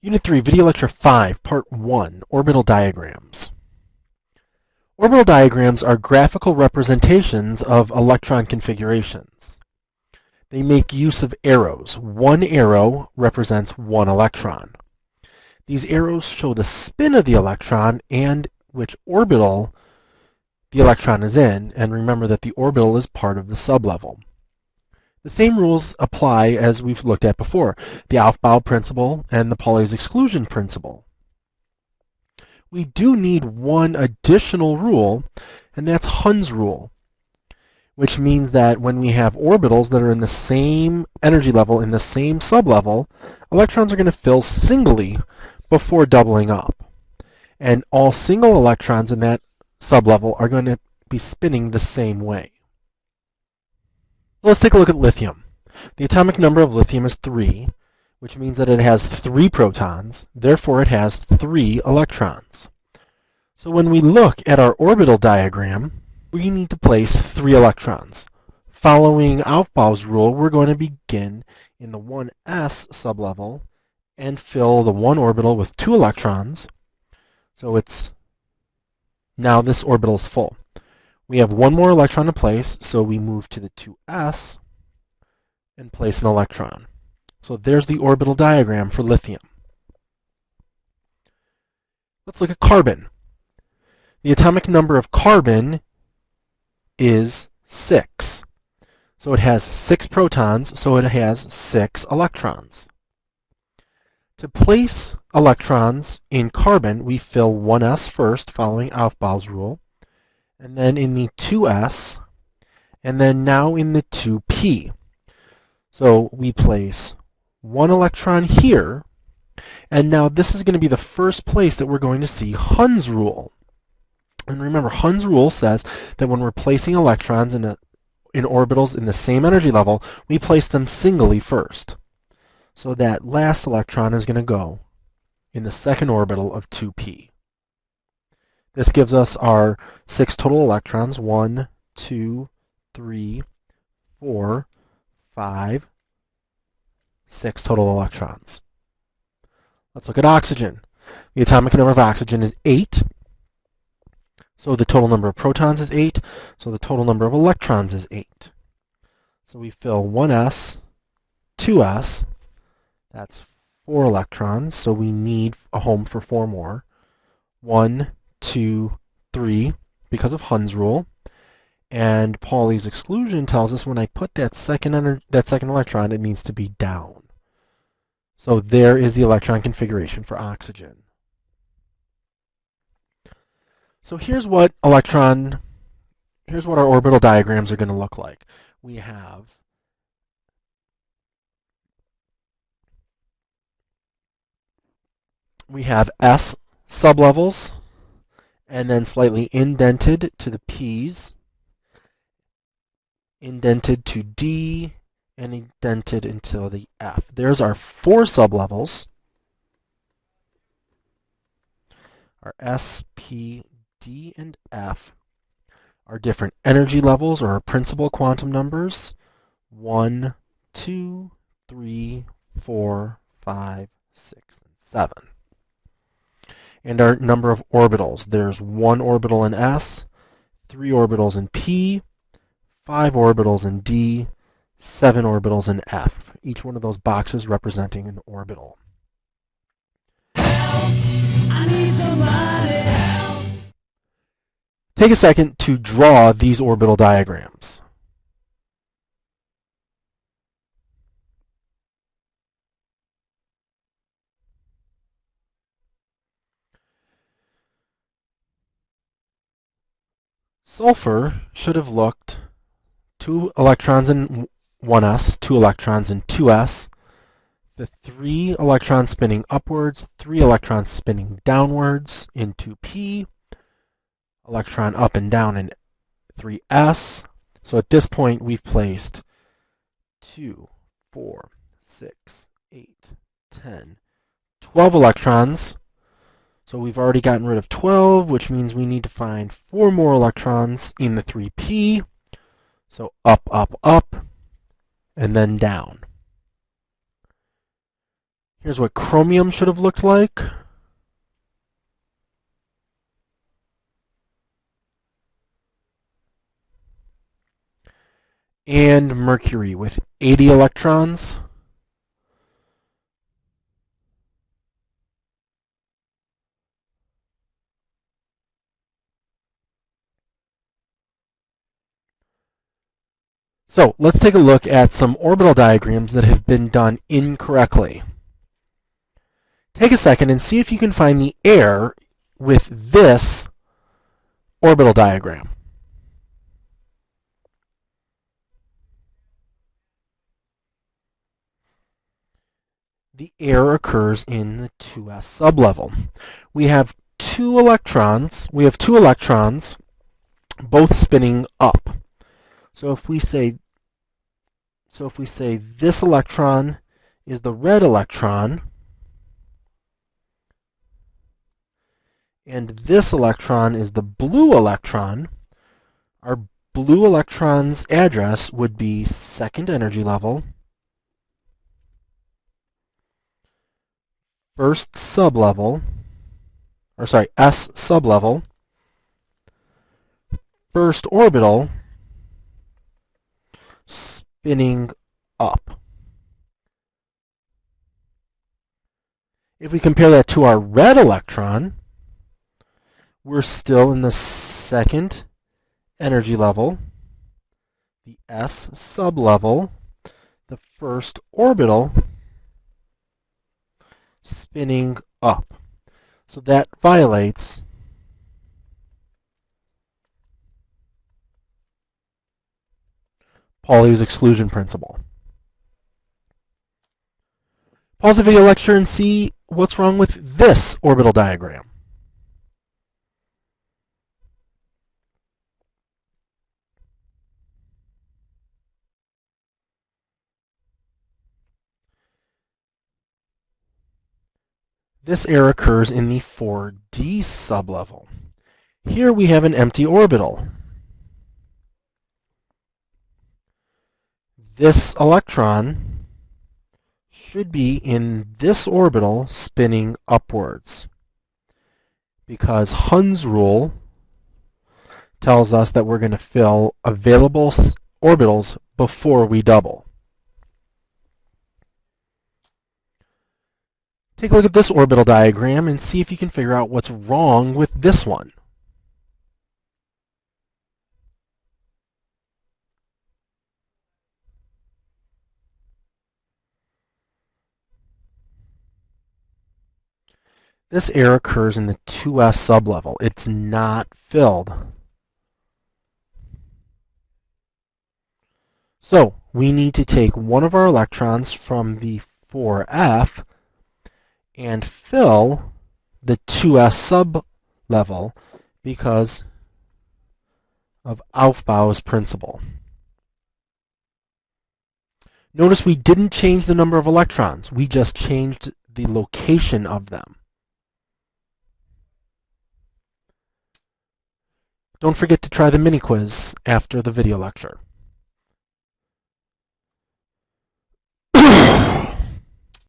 Unit 3, Video Lecture 5, Part 1, Orbital Diagrams. Orbital diagrams are graphical representations of electron configurations. They make use of arrows. One arrow represents one electron. These arrows show the spin of the electron and which orbital the electron is in, and remember that the orbital is part of the sublevel. The same rules apply as we've looked at before, the Aufbau principle and the Pauli's exclusion principle. We do need one additional rule, and that's Hund's rule, which means that when we have orbitals that are in the same energy level, in the same sublevel, electrons are going to fill singly before doubling up. And all single electrons in that sublevel are going to be spinning the same way. Let's take a look at lithium. The atomic number of lithium is 3, which means that it has 3 protons, therefore it has 3 electrons. So when we look at our orbital diagram, we need to place 3 electrons. Following Aufbau's rule, we're going to begin in the 1s sublevel and fill the 1 orbital with 2 electrons. So now this orbital is full. We have 1 more electron to place, so we move to the 2s and place an electron. So there's the orbital diagram for lithium. Let's look at carbon. The atomic number of carbon is 6. So it has 6 protons, so it has 6 electrons. To place electrons in carbon, we fill 1s first, following Aufbau's rule, and then in the 2s, and then now in the 2p. So we place 1 electron here, and now this is going to be the first place that we're going to see Hund's rule. And remember, Hund's rule says that when we're placing electrons in orbitals in the same energy level, we place them singly first. So that last electron is going to go in the second orbital of 2p. This gives us our 6 total electrons, 1, 2, 3, 4, 5, 6 total electrons. Let's look at oxygen. The atomic number of oxygen is 8. So the total number of protons is 8. So the total number of electrons is 8. So we fill 1s, 2s. That's 4 electrons. So we need a home for 4 more. 1, 2, 3, because of Hund's rule. And Pauli's exclusion tells us when I put that second electron, it needs to be down. So there is the electron configuration for oxygen. So here's what our orbital diagrams are going to look like. We have S sublevels, and then slightly indented to the P's, indented to D, and indented until the F. There's our 4 sublevels. Our S, P, D, and F are different energy levels, or our principal quantum numbers. 1, 2, 3, 4, 5, 6, and 7. And our number of orbitals. There's 1 orbital in S, 3 orbitals in P, 5 orbitals in D, 7 orbitals in F. Each one of those boxes representing an orbital. I need somebody help. Take a second to draw these orbital diagrams. Sulfur should have looked 2 electrons in 1s, 2 electrons in 2s, the 3 electrons spinning upwards, 3 electrons spinning downwards in 2p, electron up and down in 3s. So at this point we've placed 2, 4, 6, 8, 10, 12 electrons. So we've already gotten rid of 12, which means we need to find 4 more electrons in the 3p. So up, up, up, and then down. Here's what chromium should have looked like. And mercury with 80 electrons. So let's take a look at some orbital diagrams that have been done incorrectly. Take a second and see if you can find the error with this orbital diagram. The error occurs in the 2s sublevel. We have two electrons, both spinning up. So if we say this electron is the red electron, and this electron is the blue electron, our blue electron's address would be second energy level, first sublevel, S sublevel, first orbital, spinning up. If we compare that to our red electron, we're still in the second energy level, the S sublevel, the first orbital, spinning up. So that violates Pauli's exclusion principle. Pause the video lecture and see what's wrong with this orbital diagram. This error occurs in the 4d sublevel. Here we have an empty orbital. This electron should be in this orbital spinning upwards, because Hund's rule tells us that we're going to fill available orbitals before we double. Take a look at this orbital diagram and see if you can figure out what's wrong with this one. This error occurs in the 2s sublevel. It's not filled. So we need to take one of our electrons from the 4f and fill the 2s sublevel because of Aufbau's principle. Notice we didn't change the number of electrons. We just changed the location of them. Don't forget to try the mini quiz after the video lecture.